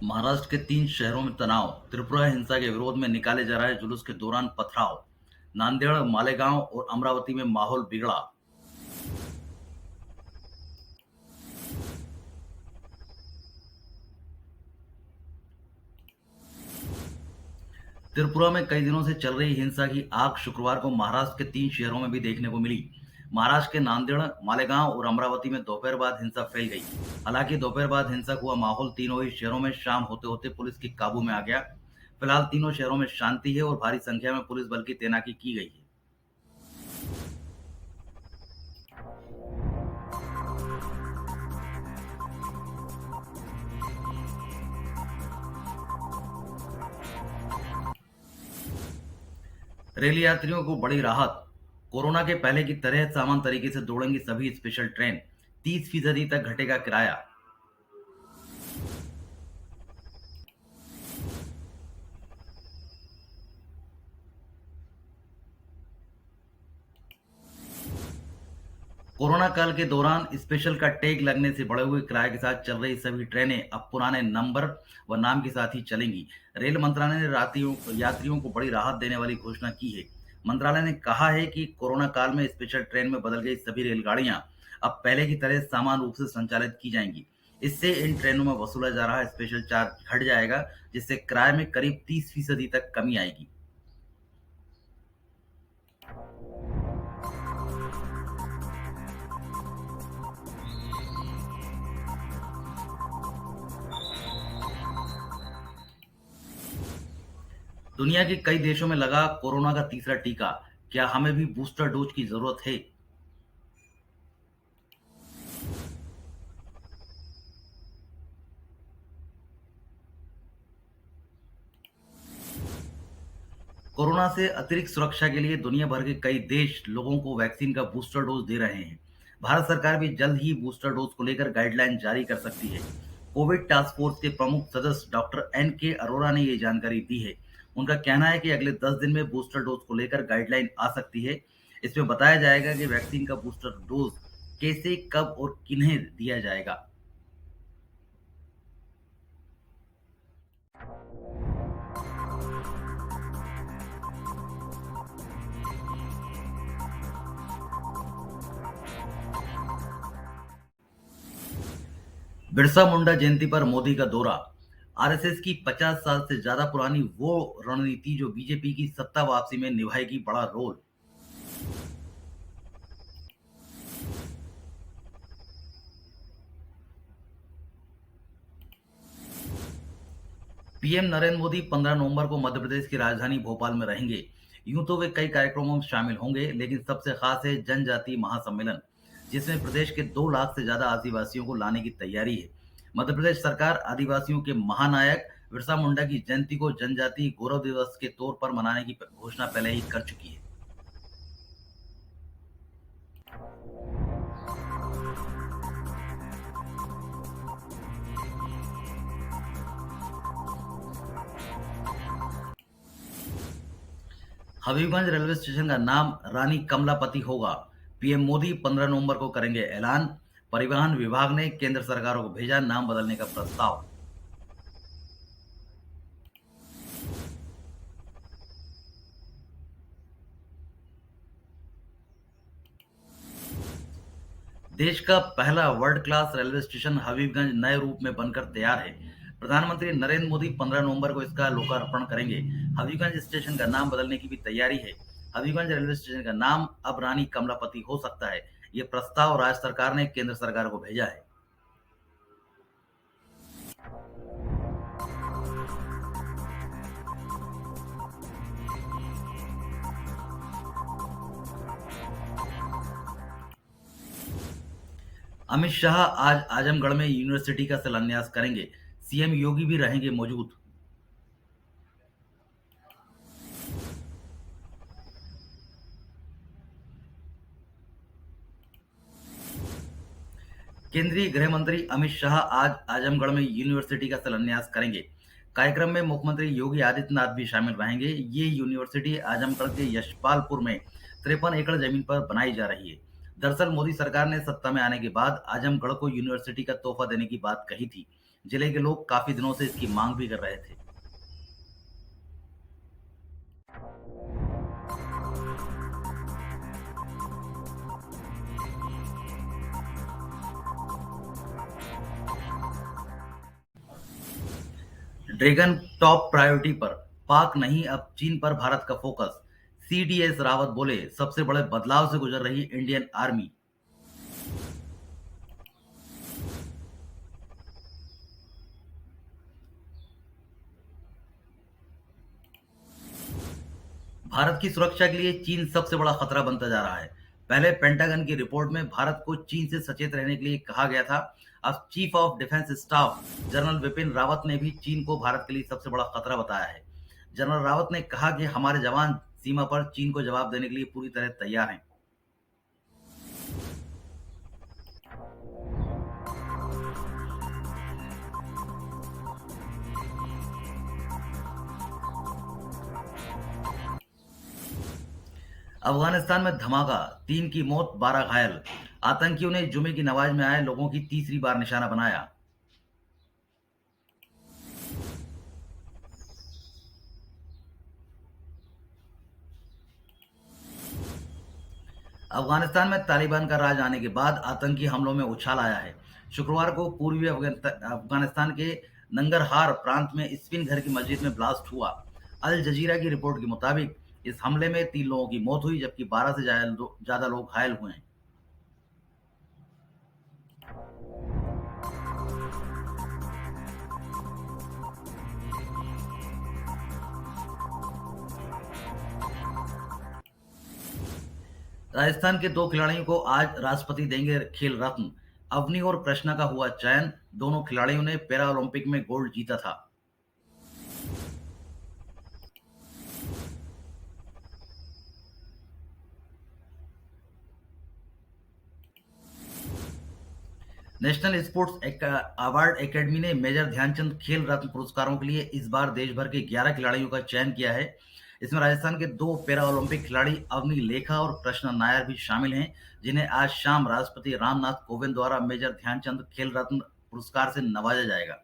महाराष्ट्र के 3 शहरों में तनाव, त्रिपुरा हिंसा के विरोध में निकाले जा रहे जुलूस के दौरान पथराव, नांदेड़, मालेगांव और अमरावती में माहौल बिगड़ा। त्रिपुरा में कई दिनों से चल रही हिंसा की आग शुक्रवार को महाराष्ट्र के 3 शहरों में भी देखने को मिली। महाराष्ट्र के नांदेड़, मालेगांव और अमरावती में दोपहर बाद हिंसा फैल गई। हालांकि दोपहर बाद हिंसक हुआ माहौल तीनों ही शहरों में शाम होते होते पुलिस के काबू में आ गया। फिलहाल तीनों शहरों में शांति है और भारी संख्या में पुलिस बल की तैनाती की गई है। रेल यात्रियों को बड़ी राहत, कोरोना के पहले की तरह सामान तरीके से दौड़ेंगी सभी स्पेशल ट्रेन, 30% तक घटेगा किराया। कोरोना काल के दौरान स्पेशल का टैग लगने से बढ़े हुए किराए के साथ चल रही सभी ट्रेनें अब पुराने नंबर व नाम के साथ ही चलेंगी। रेल मंत्रालय ने यात्रियों को बड़ी राहत देने वाली घोषणा की है। मंत्रालय ने कहा है कि कोरोना काल में स्पेशल ट्रेन में बदल गई सभी रेलगाड़ियां अब पहले की तरह समान रूप से संचालित की जाएंगी। इससे इन ट्रेनों में वसूला जा रहा स्पेशल चार्ज घट जाएगा, जिससे किराए में करीब 30% तक कमी आएगी। दुनिया के कई देशों में लगा कोरोना का तीसरा टीका। क्या हमें भी बूस्टर डोज की जरूरत है? कोरोना से अतिरिक्त सुरक्षा के लिए दुनिया भर के कई देश लोगों को वैक्सीन का बूस्टर डोज दे रहे हैं। भारत सरकार भी जल्द ही बूस्टर डोज को लेकर गाइडलाइन जारी कर सकती है। कोविड टास्क फोर्स के प्रमुख सदस्य डॉक्टर एन के अरोरा ने ये जानकारी दी है। उनका कहना है कि अगले 10 दिन में बूस्टर डोज को लेकर गाइडलाइन आ सकती है। इसमें बताया जाएगा कि वैक्सीन का बूस्टर डोज कैसे, कब और किन्हें दिया जाएगा। बिरसा मुंडा जयंती पर मोदी का दौरा। आरएसएस की 50 साल से ज्यादा पुरानी वो रणनीति जो बीजेपी की सत्ता वापसी में निभाएगी बड़ा रोल। पीएम नरेंद्र मोदी 15 नवंबर को मध्य प्रदेश की राजधानी भोपाल में रहेंगे। यूं तो वे कई कार्यक्रमों में शामिल होंगे, लेकिन सबसे खास है जनजातीय महासम्मेलन, जिसमें प्रदेश के 2 लाख से ज्यादा आदिवासियों को लाने की तैयारी है। मध्य प्रदेश सरकार आदिवासियों के महानायक बिरसा मुंडा की जयंती को जनजातीय गौरव दिवस के तौर पर मनाने की घोषणा पहले ही कर चुकी है। हबीबगंज रेलवे स्टेशन का नाम रानी कमलापति होगा। पीएम मोदी 15 नवंबर को करेंगे ऐलान। परिवहन विभाग ने केंद्र सरकारों को भेजा नाम बदलने का प्रस्ताव। देश का पहला world class railway station Habibganj नए रूप में बनकर तैयार है। प्रधानमंत्री नरेंद्र मोदी 15 नवंबर को इसका लोकार्पण करेंगे। हबीबगंज स्टेशन का नाम बदलने की भी तैयारी है। हबीबगंज रेलवे स्टेशन का नाम अब रानी कमलापति हो सकता है। ये प्रस्ताव राज्य सरकार ने केंद्र सरकार को भेजा है। अमित शाह आज आजमगढ़ में यूनिवर्सिटी का शिलान्यास करेंगे। सीएम योगी भी रहेंगे मौजूद। केंद्रीय गृह मंत्री अमित शाह आज आजमगढ़ में यूनिवर्सिटी का शिलान्यास करेंगे। कार्यक्रम में मुख्यमंत्री योगी आदित्यनाथ भी शामिल रहेंगे। ये यूनिवर्सिटी आजमगढ़ के यशपालपुर में 53 एकड़ जमीन पर बनाई जा रही है। दरअसल मोदी सरकार ने सत्ता में आने के बाद आजमगढ़ को यूनिवर्सिटी का तोहफा देने की बात कही थी। जिले के लोग काफी दिनों से इसकी मांग भी कर रहे थे। ड्रैगन टॉप प्रायोरिटी पर, पाक नहीं अब चीन पर भारत का फोकस। सीडीएस रावत बोले, सबसे बड़े बदलाव से गुजर रही इंडियन आर्मी। भारत की सुरक्षा के लिए चीन सबसे बड़ा खतरा बनता जा रहा है। पहले पेंटागन की रिपोर्ट में भारत को चीन से सचेत रहने के लिए कहा गया था। अब chief of defence staff general Vipin Rawat ने भी चीन को भारत के लिए सबसे बड़ा खतरा बताया है। जनरल रावत ने कहा कि हमारे जवान सीमा पर चीन को जवाब देने के लिए पूरी तरह तैयार हैं। अफगानिस्तान में धमाका, 3 की मौत, 12 घायल। आतंकियों ने जुमे की नमाज में आए लोगों की तीसरी बार निशाना बनाया। अफगानिस्तान में तालिबान का राज आने के बाद आतंकी हमलों में उछाल आया है। शुक्रवार को पूर्वी अफगानिस्तान के नंगरहार प्रांत में स्पिन घर की मस्जिद में ब्लास्ट हुआ। अल जजीरा की रिपोर्ट के मुताबिक इस हमले में 3 लोगों की मौत हुई, जबकि 12 से ज्यादा लोग घायल हुए हैं। राजस्थान के 2 खिलाड़ियों को आज राष्ट्रपति देंगे खेल रत्न। अवनी और कृष्णा का हुआ चयन। दोनों खिलाड़ियों ने पैरा ओलंपिक में गोल्ड जीता था। नेशनल स्पोर्ट्स अवार्ड एकेडमी ने मेजर ध्यानचंद खेल रत्न पुरस्कारों के लिए इस बार देश भर के 11 खिलाड़ियों का चयन किया है। इसमें राजस्थान के 2 पैरा ओलंपिक खिलाड़ी अवनी लेखा और कृष्णा नायर भी शामिल हैं, जिन्हें आज शाम राष्ट्रपति रामनाथ कोविंद द्वारा मेजर ध्यानचंद खेल रत्न पुरस्कार से नवाजा जाएगा।